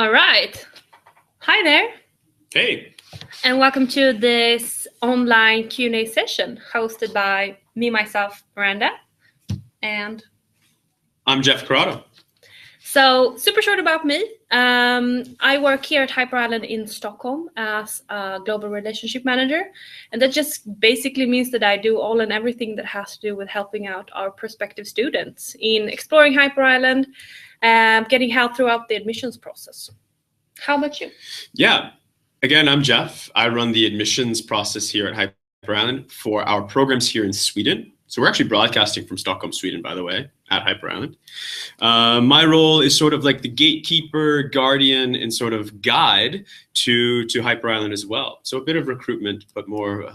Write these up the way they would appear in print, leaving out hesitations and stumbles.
All right. Hi there, Hey, and welcome to this online Q&A session hosted by me, myself, Miranda, and I'm Jeff Corrado. so super short about me. I work here at Hyper Island in Stockholm as a global relationship manager, and that just basically means that I do all and everything that has to do with helping out our prospective students in exploring Hyper Island, getting help throughout the admissions process. How about you? Yeah, again, I'm Jeff. I run the admissions process here at Hyper Island for our programs here in Sweden. So we're actually broadcasting from Stockholm, Sweden, by the way, at Hyper Island. My role is sort of like the gatekeeper, guardian, and sort of guide to Hyper Island as well. So a bit of recruitment, but more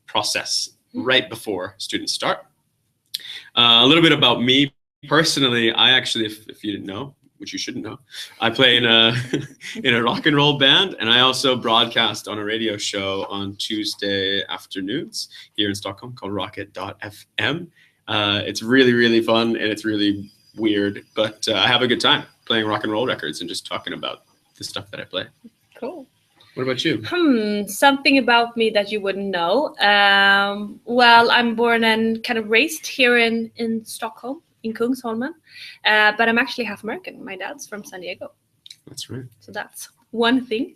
process right before students start. A little bit about me personally. I actually, if you didn't know, which you shouldn't know, I play in a in a rock and roll band, and I also broadcast on a radio show on Tuesday afternoons here in Stockholm called Rocket.fm. It's really, really fun, and it's really weird, but I have a good time playing rock and roll records and just talking about the stuff that I play. Cool. What about you? Something about me that you wouldn't know. Well, I'm born and kind of raised here in Stockholm, in Kungsholmen, but I'm actually half American. My dad's from San Diego. That's right. So that's one thing.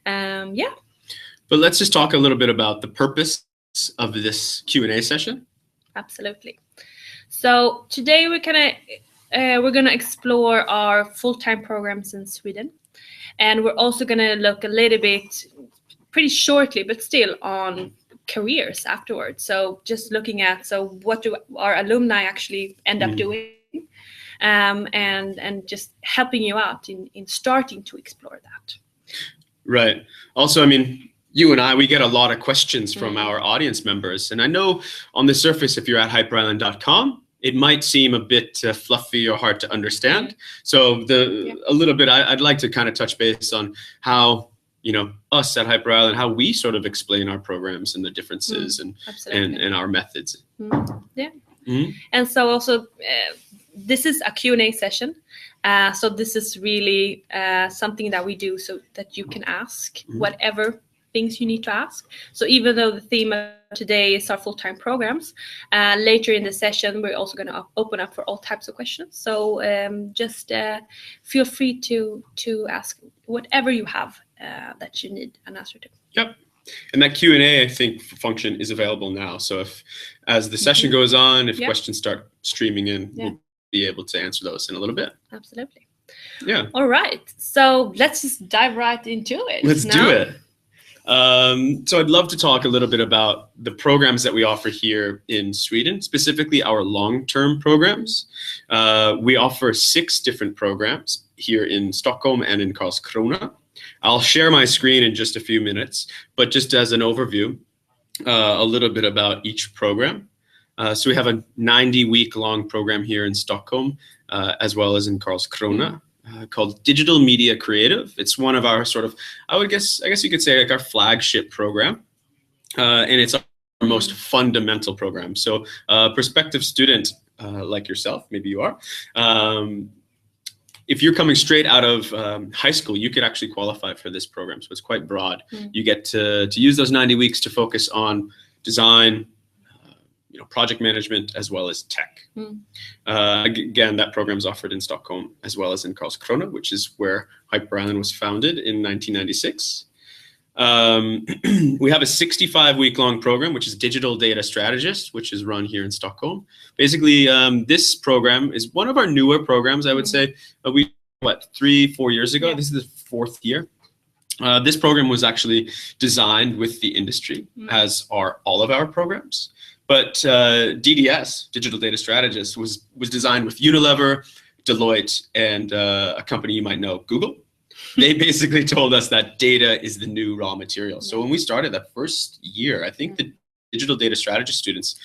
Yeah. But let's just talk a little bit about the purpose of this Q&A session. Absolutely. So today we're gonna explore our full-time programs in Sweden, and we're also gonna look a little bit, pretty shortly, but still, on careers afterwards. So just looking at what do our alumni actually end up doing, and just helping you out in starting to explore that. Right. Also, I mean, you and I, we get a lot of questions from our audience members. And I know on the surface, if you're at hyperisland.com, it might seem a bit fluffy or hard to understand. So a little bit, I'd like to kind of touch base on how, us at Hyper Island, how we sort of explain our programs and the differences and our methods. Yeah. And so also, this is a Q&A session. So this is really something that we do so that you can ask whatever things you need to ask. So even though the theme of today is our full-time programs, later in the session we're also going to open up for all types of questions. So just feel free to ask whatever you have that you need an answer to. Yep. And that Q&A, I think, function is available now. So as the session goes on, if questions start streaming in, we'll be able to answer those in a little bit. Absolutely. Yeah. All right. So let's just dive right into it. Let's do it. So I'd love to talk a little bit about the programs that we offer here in Sweden, specifically our long-term programs. We offer 6 different programs here in Stockholm and in Karlskrona. I'll share my screen in just a few minutes, but just as an overview, a little bit about each program. So we have a 90-week-long program here in Stockholm, as well as in Karlskrona. Called Digital Media Creative. It's one of our sort of, I guess you could say, like our flagship program, and it's our most fundamental program. So a prospective student like yourself, maybe you are, if you're coming straight out of high school, you could actually qualify for this program. So it's quite broad. You get to use those 90 weeks to focus on design, project management, as well as tech. Again, that program is offered in Stockholm as well as in Karlskrona, which is where Hyper Island was founded in 1996. We have a 65-week-long program, which is Digital Data Strategist, which is run here in Stockholm. Basically, this program is one of our newer programs, I would say. 3-4 years ago? This is the 4th year. This program was actually designed with the industry, as are all of our programs. But DDS, Digital Data Strategist, was designed with Unilever, Deloitte, and a company you might know, Google. They basically told us that data is the new raw material. So when we started that first year, I think the Digital Data Strategist students,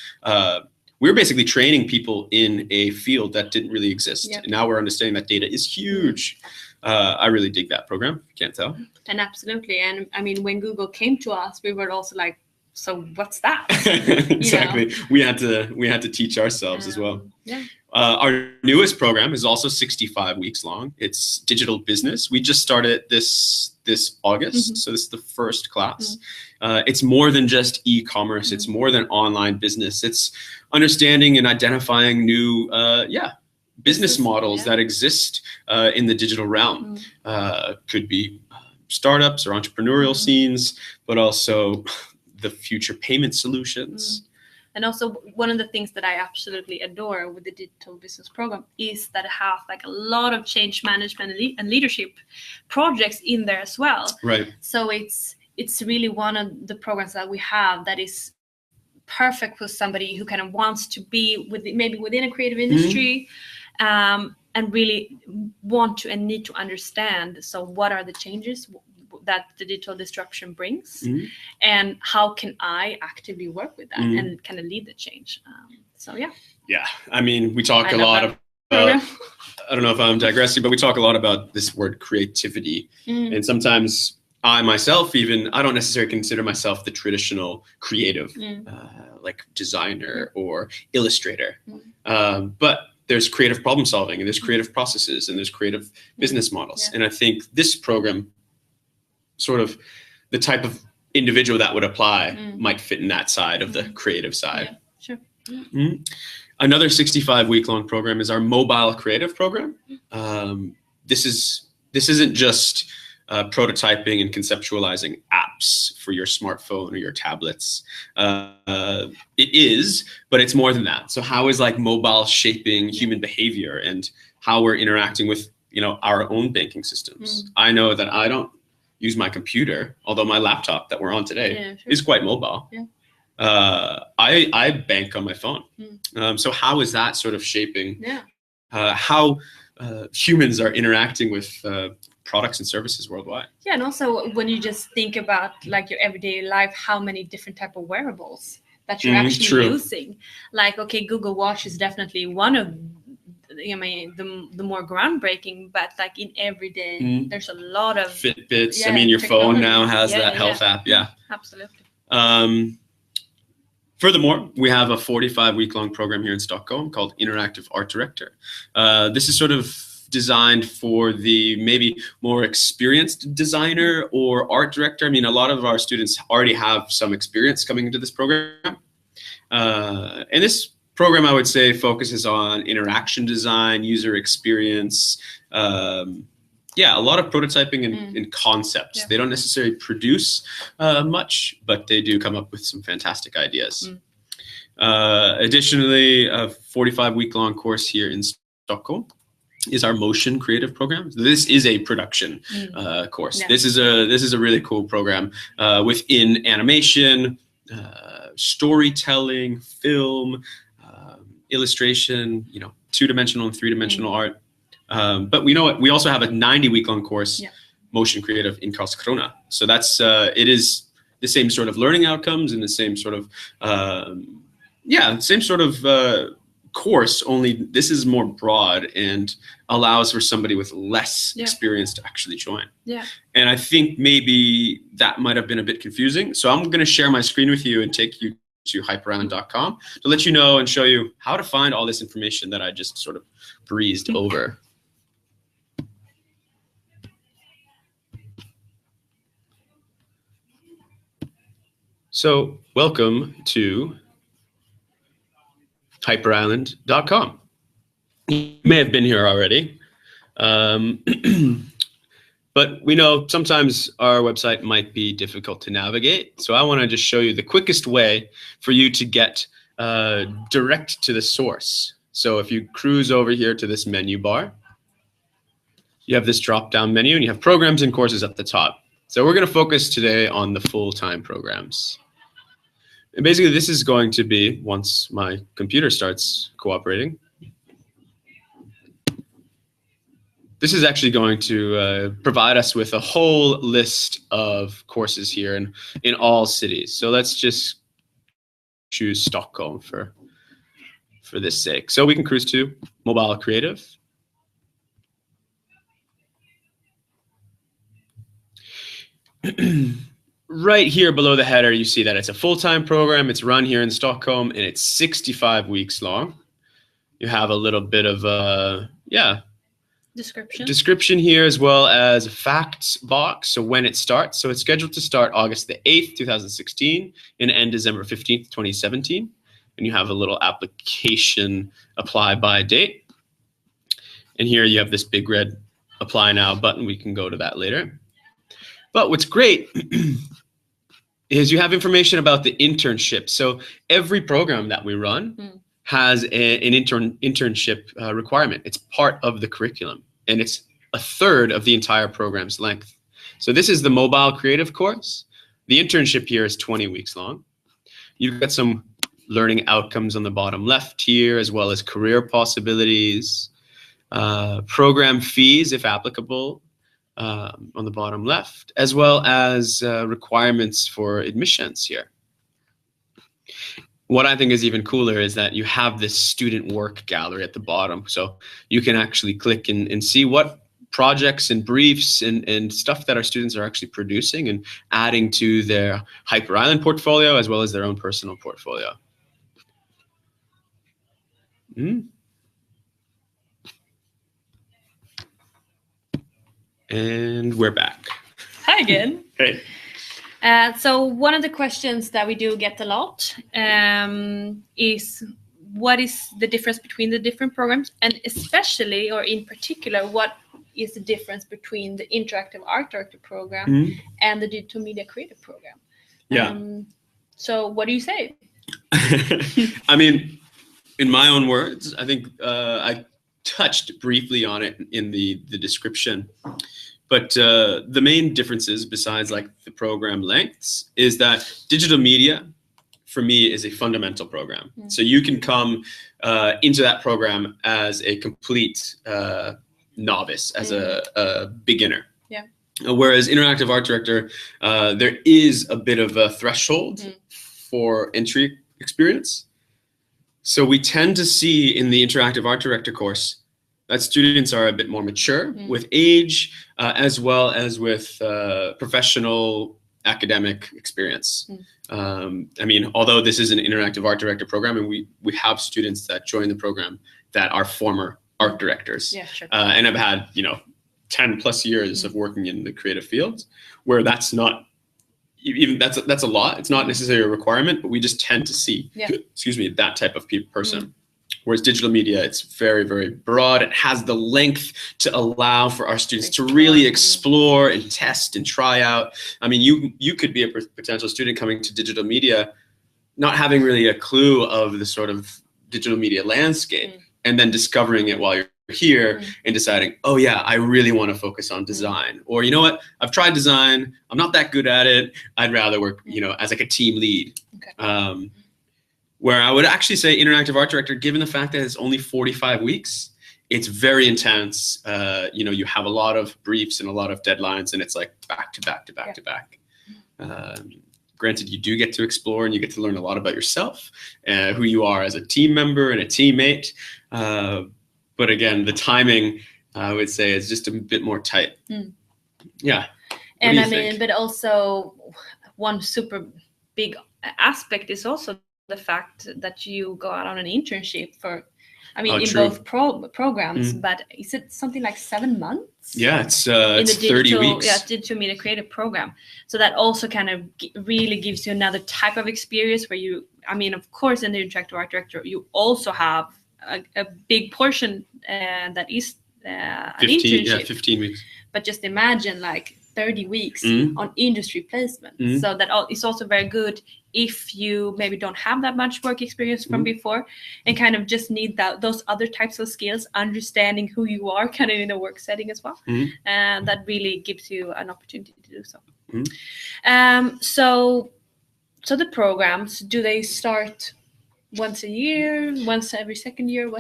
we were basically training people in a field that didn't really exist. And now we're understanding that data is huge. I really dig that program, can't tell. And absolutely. And I mean, when Google came to us, we were also like, so what's that? Exactly. We had to teach ourselves as well. Yeah. Our newest program is also 65 weeks long. It's digital business. We just started this August, so this is the first class. It's more than just e-commerce. It's more than online business. It's understanding and identifying new, business models that exist in the digital realm. Could be startups or entrepreneurial scenes, but also the future payment solutions. And also, one of the things that I absolutely adore with the digital business program is that it has like a lot of change management and leadership projects in there as well. Right. So it's really one of the programs that we have that is perfect for somebody who kind of wants to be maybe within a creative industry, and really want to and need to understand. So what are the changes that the digital disruption brings, and how can I actively work with that and kind of lead the change? Yeah, I mean, we talk a lot of I don't know if I'm digressing, but we talk a lot about this word creativity, and sometimes I myself, I don't necessarily consider myself the traditional creative like designer or illustrator, but there's creative problem solving, and there's creative processes, and there's creative business models. And I think this program, sort of the type of individual that would apply might fit in that side of the creative side. Yeah, sure. Another 65-week-long program is our mobile creative program. This isn't just prototyping and conceptualizing apps for your smartphone or your tablets. It is, but it's more than that. So how is like mobile shaping human behavior and how we're interacting with our own banking systems? I know that I don't use my computer, although my laptop that we're on today is quite mobile. I bank on my phone. So how is that sort of shaping how humans are interacting with products and services worldwide? Yeah, and also when you just think about like your everyday life, how many different type of wearables that you're actually using. Like, okay, Google Watch is definitely one of the more groundbreaking, but like in every day there's a lot of Fitbits. I mean, your phone now has that health app. Absolutely. Furthermore, we have a 45-week-long program here in Stockholm called Interactive Art Director. This is sort of designed for the maybe more experienced designer or art director. I mean, a lot of our students already have some experience coming into this program. And this program, I would say, focuses on interaction design, user experience, a lot of prototyping and concepts. They don't necessarily produce much, but they do come up with some fantastic ideas. Additionally, a 45-week-long course here in Stockholm is our motion creative program. This is a production course. This is a really cool program within animation, storytelling, film, illustration, two-dimensional and three-dimensional art. But we also have a 90-week-long course, motion creative in Karlskrona. So that's it is the same sort of learning outcomes and the same sort of course, only this is more broad and allows for somebody with less experience to actually join. And I think maybe that might have been a bit confusing. So I'm going to share my screen with you and take you to hyperisland.com to let you know and show you how to find all this information that I just sort of breezed over. So welcome to hyperisland.com. You may have been here already, but we know sometimes our website might be difficult to navigate. So I want to just show you the quickest way for you to get direct to the source. So if you cruise over here to this menu bar, you have this drop-down menu and you have programs and courses at the top. So we're going to focus today on the full-time programs. And basically, this is going to be, once my computer starts cooperating, this is actually going to provide us with a whole list of courses here in all cities. So let's just choose Stockholm for this sake. So we can cruise to Mobile Creative. Right here below the header, you see that it's a full-time program. It's run here in Stockholm, and it's 65 weeks long. You have a little bit of description here, as well as a facts box. So when it starts. So it's scheduled to start August the 8th, 2016 and end December 15th, 2017. And you have a little application apply by date. And here you have this big red apply now button. We can go to that later. But what's great is you have information about the internship. So every program that we run has an internship requirement. It's part of the curriculum, and it's a third of the entire program's length. So this is the mobile creative course. The internship here is 20 weeks long. You've got some learning outcomes on the bottom left here, as well as career possibilities, program fees, if applicable, on the bottom left, as well as requirements for admissions here. What I think is even cooler is that you have this student work gallery at the bottom. So you can actually click and see what projects and briefs and stuff that our students are actually producing and adding to their Hyper Island portfolio, as well as their own personal portfolio. And we're back. Hi again. Hey. So one of the questions that we do get a lot is, what is the difference between the different programs, and especially, or in particular, what is the difference between the Interactive Art Director program and the Digital Media Creative program? Yeah. So what do you say? I mean, in my own words, I think I touched briefly on it in the description. But the main differences, besides like the program lengths, is that digital media, for me, is a fundamental program. So you can come into that program as a complete novice, as a beginner. Yeah. Whereas Interactive Art Director, there is a bit of a threshold for entry experience. So we tend to see in the Interactive Art Director course that students are a bit more mature with age, as well as with professional academic experience. I mean, although this is an Interactive Art Director program, and we have students that join the program that are former art directors, and have had 10+ years of working in the creative fields, where that's not even that's a lot. It's not necessarily a requirement, but we just tend to see, excuse me, that type of person. Whereas digital media, it's very, very broad. It has the length to allow for our students to really explore and test and try out. I mean, you could be a potential student coming to digital media, not having really a clue of the sort of digital media landscape, and then discovering it while you're here and deciding, oh yeah, I really want to focus on design. Or you know what, I've tried design, I'm not that good at it, I'd rather work, as like a team lead. Where I would actually say Interactive Art Director, given the fact that it's only 45 weeks, it's very intense. You have a lot of briefs and a lot of deadlines, and it's like back to back to back to back. Granted, you do get to explore and you get to learn a lot about yourself, who you are as a team member and a teammate. But again, the timing, I would say, is just a bit more tight. Yeah. And I mean, but also one super big aspect is also the fact that you go out on an internship for, I mean, in both programs, but is it something like 7 months? Yeah, it's in the 30 weeks. Yeah, digital media creative program. So that also kind of really gives you another type of experience where you, I mean, of course, in the Interactive Art Director, you also have a big portion that is an internship. Yeah, 15 weeks. But just imagine like 30 weeks on industry placement. So that is also very good if you maybe don't have that much work experience from before and kind of just need those other types of skills, understanding who you are kind of in a work setting as well. And that really gives you an opportunity to do so. So the programs, do they start once a year, once every second year?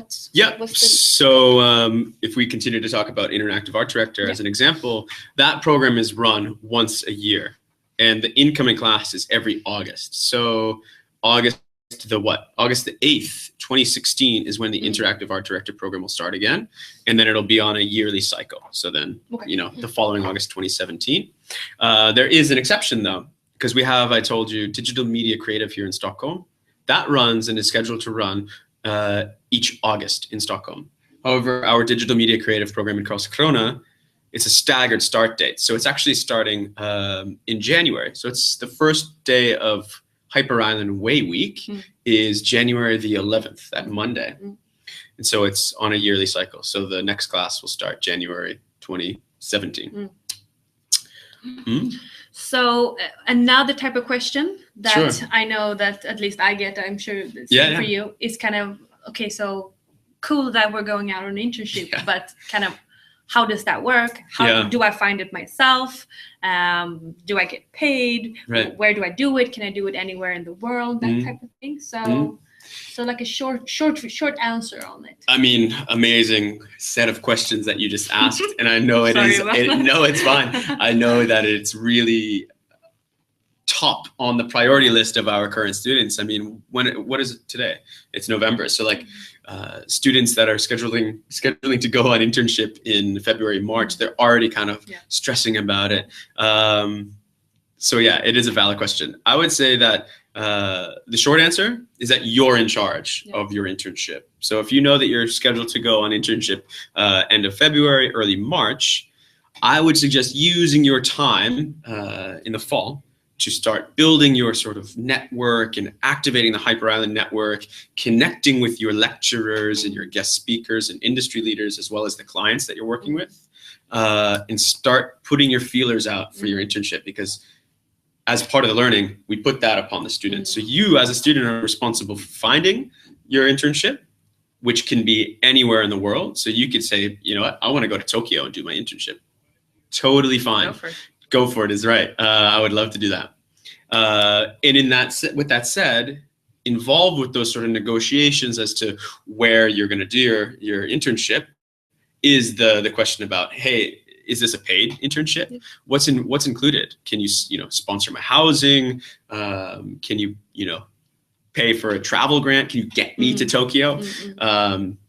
So if we continue to talk about Interactive Art Director as an example, that program is run once a year, and the incoming class is every August. So August the 8th, 2016 is when the Interactive Art Director program will start again, and then it'll be on a yearly cycle. So then, the following August 2017. There is an exception though, because we have, I told you, Digital Media Creative here in Stockholm. That runs and is scheduled to run each August in Stockholm. However, our digital media creative program in Karlskrona, it's a staggered start date. So it's actually starting in January. So it's the first day of Hyper Island Way Week is January the 11th, that Monday. And so it's on a yearly cycle. So the next class will start January 2017. So another type of question that I know that at least I get, I'm sure for you, is kind of, okay, so cool that we're going out on an internship, but kind of how does that work? How do I find it myself? Do I get paid? Right. Where do I do it? Can I do it anywhere in the world? That type of thing. So so like a short answer on it. I mean, amazing set of questions that you just asked. And I know no, it's fine. I know that it's really top on the priority list of our current students. I mean, what is it today? It's November. So like students that are scheduling to go on internship in February, March, they're already kind of stressing about it. So yeah, it is a valid question. I would say that the short answer is that you're in charge of your internship. So if you know that you're scheduled to go on internship end of February, early March, I would suggest using your time in the fall to start building your sort of network and activating the Hyper Island network, connecting with your lecturers and your guest speakers and industry leaders, as well as the clients that you're working with, and start putting your feelers out for your internship, because as part of the learning, we put that upon the student. So you as a student are responsible for finding your internship, which can be anywhere in the world. So you could say, you know what, I want to go to Tokyo and do my internship. Totally fine. Go for it is right. I would love to do that. And with that said, involved with those sort of negotiations as to where you're going to do your internship is the question about, hey, is this a paid internship? What's included? Can you sponsor my housing? Can you pay for a travel grant? Can you get me to Tokyo?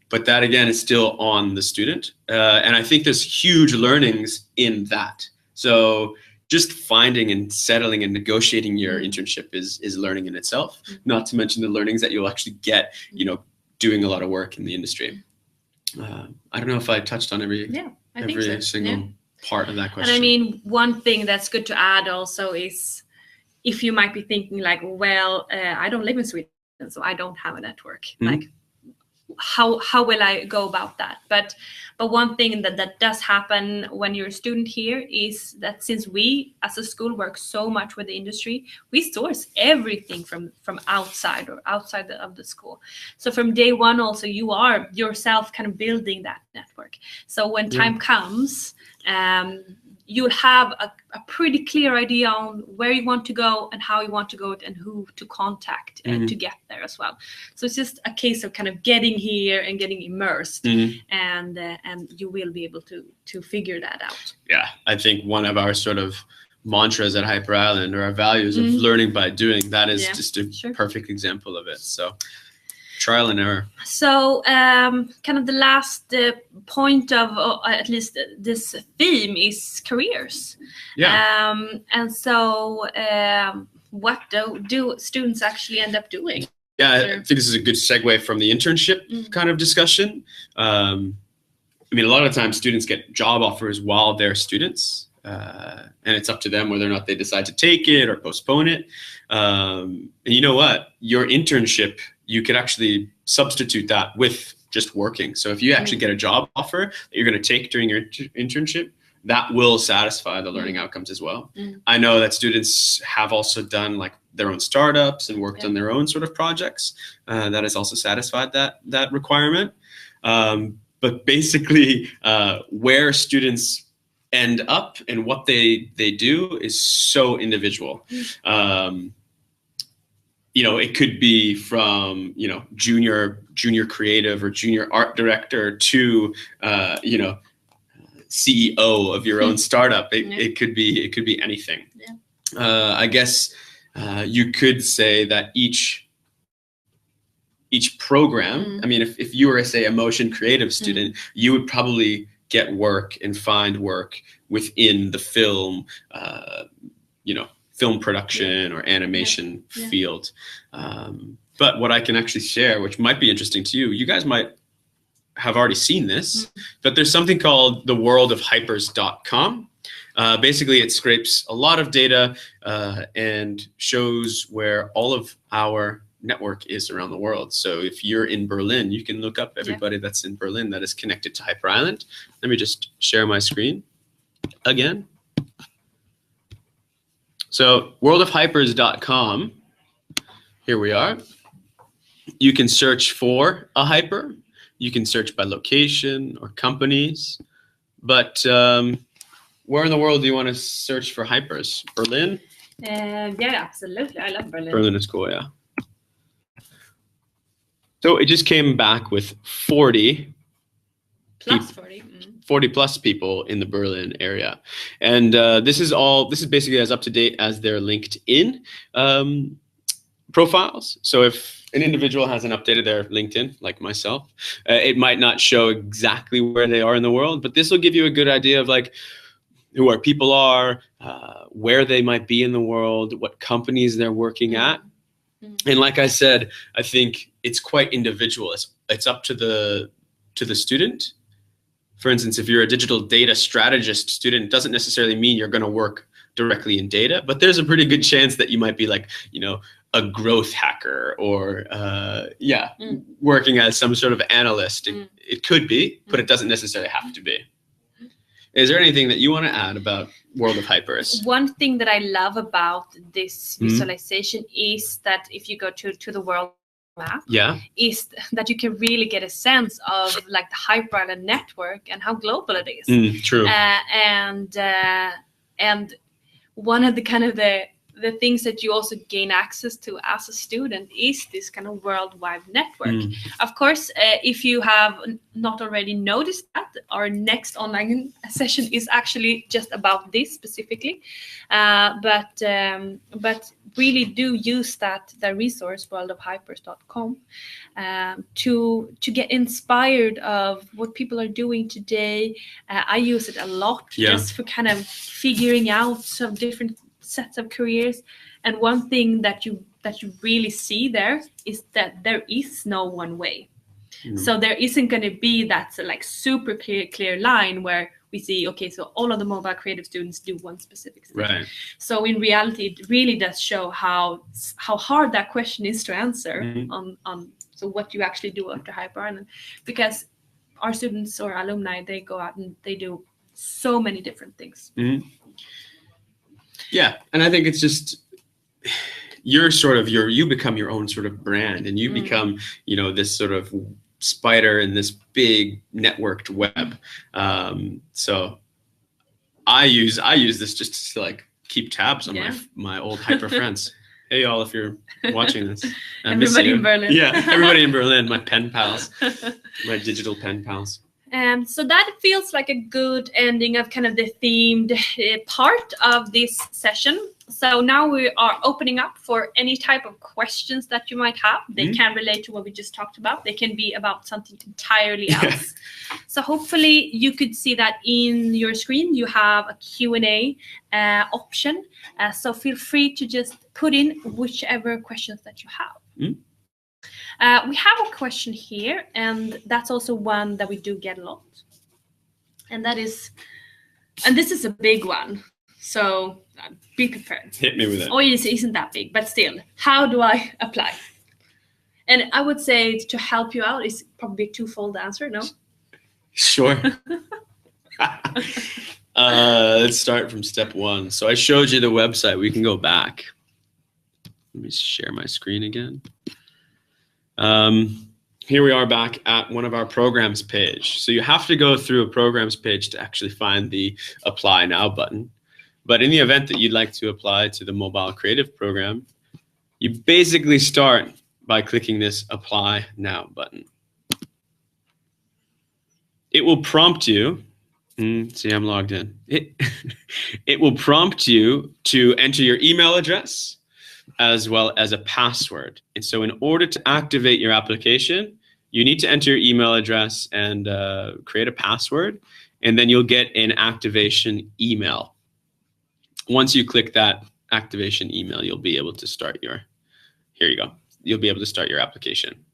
But that again is still on the student, and I think there's huge learnings in that. So just finding and settling and negotiating your internship is learning in itself. Not to mention the learnings that you'll actually get, doing a lot of work in the industry. I don't know if I touched on every single part of that question. And I mean, one thing that's good to add also is, if you might be thinking like, well, I don't live in Sweden, so I don't have a network. Like, how will I go about that? But one thing that does happen when you're a student here is that since we as a school work so much with the industry, we source everything from outside of the school. So from day one also, you are yourself kind of building that network. So when time comes, you'll have a pretty clear idea on where you want to go and how you want to go and who to contact to get there as well. So it's just a case of kind of getting here and getting immersed, and you will be able to figure that out. Yeah, I think one of our sort of mantras at Hyper Island, or our values of learning by doing, that is just a perfect example of it. So trial and error. So kind of the last point of at least this theme is careers. And so what do students actually end up doing? Yeah, I think this is a good segue from the internship kind of discussion. I mean, a lot of times students get job offers while they're students, and it's up to them whether or not they decide to take it or postpone it. And you know what? Your internship, you could actually substitute that with just working. So if you actually get a job offer that you're going to take during your internship, that will satisfy the learning outcomes as well. I know that students have also done like their own startups and worked on their own sort of projects. That has also satisfied that requirement. But basically, where students end up and what they do is so individual. It could be from, junior creative or junior art director to, CEO of your own startup. It could be anything. I guess you could say that each program, I mean, if you were, say, a motion creative student, you would probably get work and find work within the film, film production or animation field. But what I can actually share, which might be interesting to you, you guys might have already seen this, but there's something called the worldofhypers.com. Basically, it scrapes a lot of data and shows where all of our network is around the world. So if you're in Berlin, you can look up everybody that's in Berlin that is connected to Hyper Island. Let me just share my screen again. So worldofhypers.com, here we are. You can search for a hyper. You can search by location or companies. But where in the world do you want to search for hypers? Berlin? Yeah, absolutely. I love Berlin. Berlin is cool, yeah. So it just came back with 40 plus 40. 40 plus people in the Berlin area. And this is basically as up to date as their LinkedIn profiles. So if an individual hasn't updated their LinkedIn, like myself, it might not show exactly where they are in the world, but this will give you a good idea of like who our people are, where they might be in the world, what companies they're working at. And like I said, I think it's quite individual. It's up to the student. For instance, if you're a digital data strategist student, it doesn't necessarily mean you're going to work directly in data, but there's a pretty good chance that you might be like, a growth hacker or working as some sort of analyst. It could be, but it doesn't necessarily have to be. Is there anything that you want to add about World of Hypers? One thing that I love about this visualization is that if you go to the world map, is that you can really get a sense of like the Hyper Island network and how global it is. True. And one of the kind of the things that you also gain access to as a student is this kind of worldwide network. Of course, if you have not already noticed that, our next online session is actually just about this specifically. But really do use the resource worldofhypers.com to get inspired of what people are doing today. I use it a lot just for kind of figuring out some different sets of careers, and one thing that you really see there is that there is no one way. So there isn't going to be that like super clear line where we see, okay, so all of the mobile creative students do one specific thing. Right. So in reality, it really does show how hard that question is to answer on so what you actually do after Hyper Island, because our students or alumni, they go out and they do so many different things. Yeah, and I think it's just you become your own sort of brand, and you become this sort of spider in this big networked web. So I use this just to like keep tabs on my old hyper friends. Hey y'all, if you're watching this, everybody in Berlin. Yeah, everybody in Berlin, my pen pals, my digital pen pals. So that feels like a good ending of kind of the themed part of this session. So now we are opening up for any type of questions that you might have. They can relate to what we just talked about. They can be about something entirely else. So hopefully you could see that in your screen. You have a Q&A option. So feel free to just put in whichever questions that you have. We have a question here, and that's also one that we do get a lot. And that is, and this is a big one, so be prepared. Hit me with it. Oh, it isn't that big, but still, how do I apply? And I would say to help you out is probably a twofold answer, no? Sure. Let's start from step one. So I showed you the website. We can go back. Let me share my screen again. Here we are back at one of our programs page. So you have to go through a programs page to actually find the apply now button. But in the event that you'd like to apply to the mobile creative program, you basically start by clicking this apply now button. It will prompt you, see I'm logged in. It will prompt you to enter your email address as well as a password. And so in order to activate your application, you need to enter your email address and create a password, and then you'll get an activation email. Once you click that activation email, you'll be able to start here you go. you'll be able to start your application.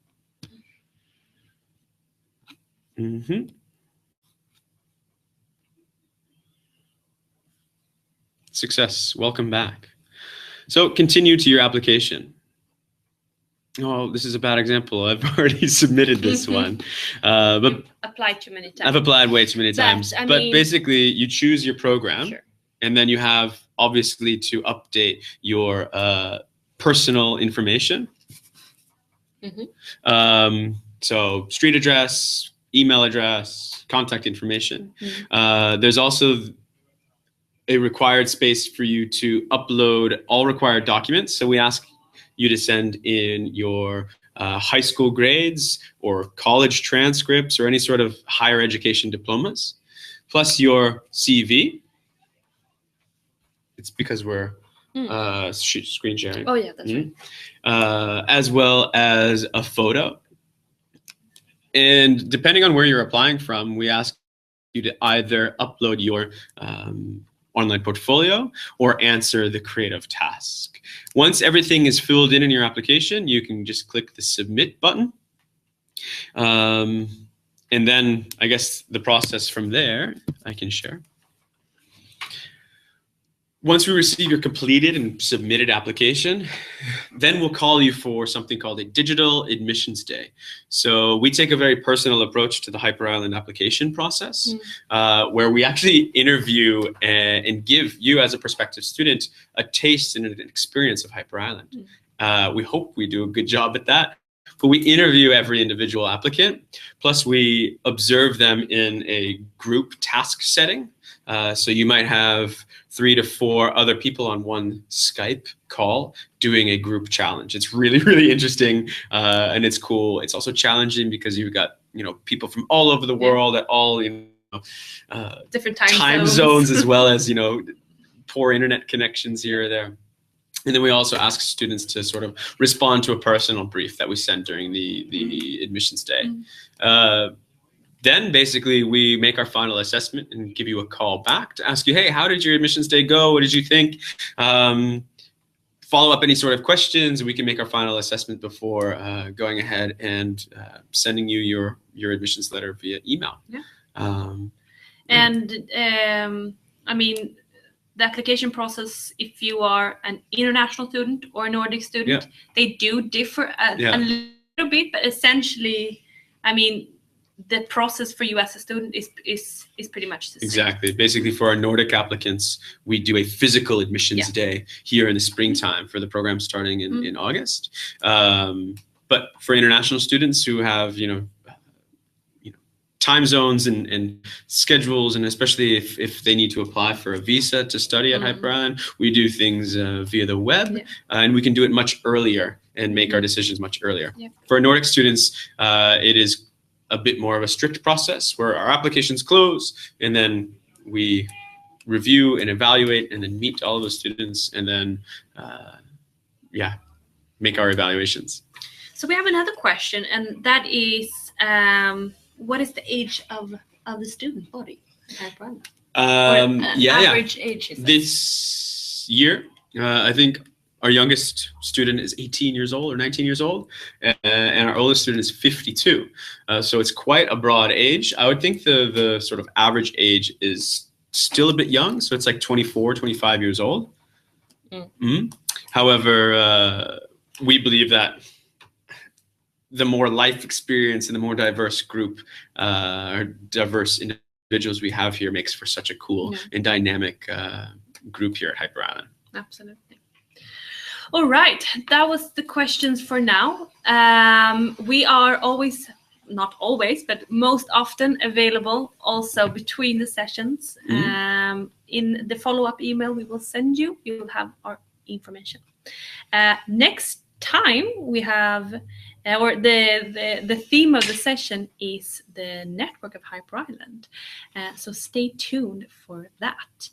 Success. Welcome back. So continue to your application. Oh, this is a bad example. I've already submitted this one. But you've applied too many times. I've applied way too many times. But basically, you choose your program, sure. And then you have, obviously, to update your personal information. So street address, email address, contact information. There's also a required space for you to upload all required documents. So we ask you to send in your high school grades or college transcripts or any sort of higher education diplomas, plus your CV. It's because we're screen sharing. Oh, yeah, that's right. As well as a photo. And depending on where you're applying from, we ask you to either upload your online portfolio or answer the creative task. Once everything is filled in your application, you can just click the submit button. And then I guess the process from there, I can share. Once we receive your completed and submitted application, then we'll call you for something called a digital admissions day. So we take a very personal approach to the Hyper Island application process, where we actually interview and give you as a prospective student a taste and an experience of Hyper Island. We hope we do a good job at that. But we interview every individual applicant, plus we observe them in a group task setting. So you might have 3 to 4 other people on one Skype call doing a group challenge. It's really, really interesting, and it's cool. It's also challenging because you've got people from all over the world at all different time zones as well as poor internet connections here or there. And then we also ask students to sort of respond to a personal brief that we send during the admissions day. Then basically we make our final assessment and give you a call back to ask you, hey, how did your admissions day go? What did you think? Follow up any sort of questions. We can make our final assessment before going ahead and sending you your admissions letter via email. I mean, the application process, if you are an international student or a Nordic student, they do differ a little bit, but essentially, I mean, the process for you as a student is pretty much the same. Exactly. Basically, for our Nordic applicants, we do a physical admissions day here in the springtime for the program starting in August. But for international students who have, time zones and schedules, and especially if they need to apply for a visa to study at Hyper Island, we do things via the web, and we can do it much earlier and make our decisions much earlier. For Nordic students, it is a bit more of a strict process where our applications close and then we review and evaluate and then meet all of the students and then make our evaluations. So we have another question, and that is, what is the age of the student body? Average age is this year, I think our youngest student is 18 years old or 19 years old, and our oldest student is 52. So it's quite a broad age. I would think the sort of average age is still a bit young. So it's like 24, 25 years old. However, we believe that the more life experience and the more diverse group, or diverse individuals we have here makes for such a cool and dynamic group here at Hyper Island. Absolutely. All right, that was the questions for now. We are always, not always, but most often available also between the sessions. In the follow-up email we will send you, you will have our information. Next time we have, or the theme of the session is the network of Hyper Island. So stay tuned for that.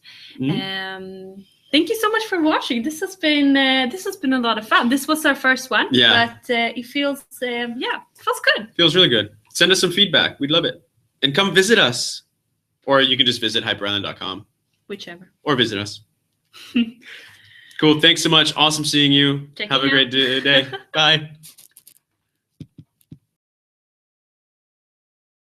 Thank you so much for watching. This has been a lot of fun. This was our first one, but it feels feels good. Feels really good. Send us some feedback. We'd love it. And come visit us, or you can just visit hyperisland.com. Whichever. Or visit us. Cool. Thanks so much. Awesome seeing you. Checking Have a great day. Bye.